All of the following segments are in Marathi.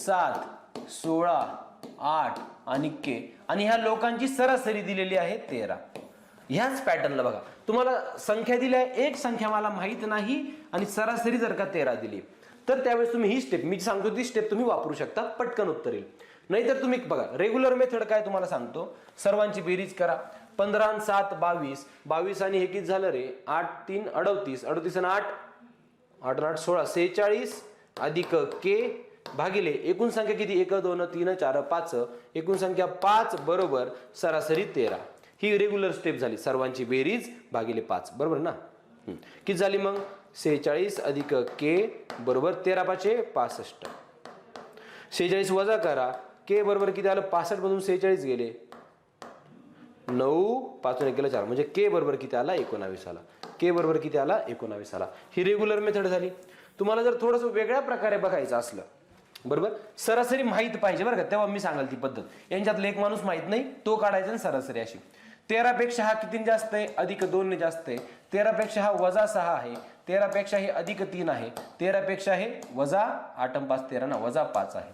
7 16 8 आणि के आणि ह्या लोकांची सरासरी दिलेली आहे 13. ह्याच पॅटर्नला बघा, तुम्हाला संख्या दिली आहे, एक संख्या मला माहित नाही आणि सरासरी जर का 13 दिली तर त्यावेळेस तुम्ही ही स्टेप मी सांगतो ती स्टेप तुम्ही वापरू शकता, पटकन उत्तर येईल. नाहीतर तुम्ही बघा रेग्युलर मेथड काय तुम्हाला सांगतो, सर्वांची बेरीज करा. 15 आणि 7 22, 22 आणि हे किती झालं रे 8 3 38, 38 आणि 8 8 8 16 46 अधिक के भागिले एकूण संख्या किती 1 2 3 4 5, एकूण संख्या 5 बरोबर सरासरी 13. ही रेग्युलर स्टेप झाली, सर्वांची बेरीज भागिले 5 बरोबर ना. किती झाली मग 46 अधिक के बरोबर 13 5 65. 46 वजा करा, के बरोबर किती आलं 65 मधून 46 गेले 9 5 केलं 4 म्हणजे के बरोबर किती आला 19 आला. के बरोबर किती आला 19 आला. ही रेग्युलर मेथड झाली. तुम्हाला जर थोडंसं वेगळ्या प्रकारे बघायचं असलं बरोबर, सरासरी माहित पाहिजे बरं का, तेव्हा मी सांगाल ती पद्धत. यांच्यातला एक माणूस माहित नाही तो काढायचा आणि सरासरी अशी. 13 पेक्षा हा किती जास्त आहे अधिक 2 ने जास्त आहे. 13 पेक्षा हा वजा 6 आहे. 13 पेक्षा हे अधिक 3 आहे. 13 पेक्षा हे वजा 8 आणि 5 13 ना वजा 5 आहे.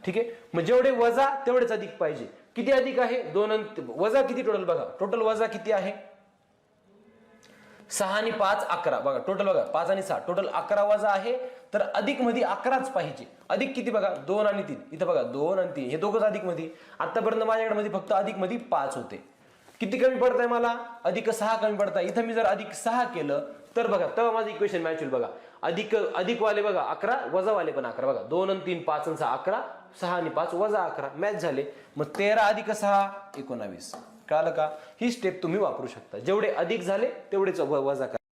ठीक आहे, मग जेवढे वजा तेवढेच अधिक पाहिजे. किती अधिक आहे 2 वजा किती टोटल बघा, टोटल वजा किती आहे 6 आणि 5 11 बघा, टोटल बघा 5 आणि 6 टोटल 11 वजा आहे, तर अधिक मध्ये 11च पाहिजे. अधिक किती बघा 2 आणि 3, इथं बघा 2 आणि 3 हे दोघंच अधिक मध्ये. आतापर्यंत माझ्याकडे मध्ये फक्त अधिक मध्ये 5 होते. किती कमी पडत आहे मला अधिक 6 कमी पडत आहे. इथं मी जर अधिक 6 केलं तर बघा तेव्हा माझं इक्वेशन मॅच होईल. बघा अधिक वाले बघा 11, वजा वाले पण 11 बघा 2 आणि 3 5 आणि 6 11, 6 आणि 5 वजा 11 मॅच झाले. मग 13 अधिक 6 19. कळालं का? ही स्टेप तुम्ही वापरू शकता. जेवढे अधिक झाले तेवढेच वजा करा.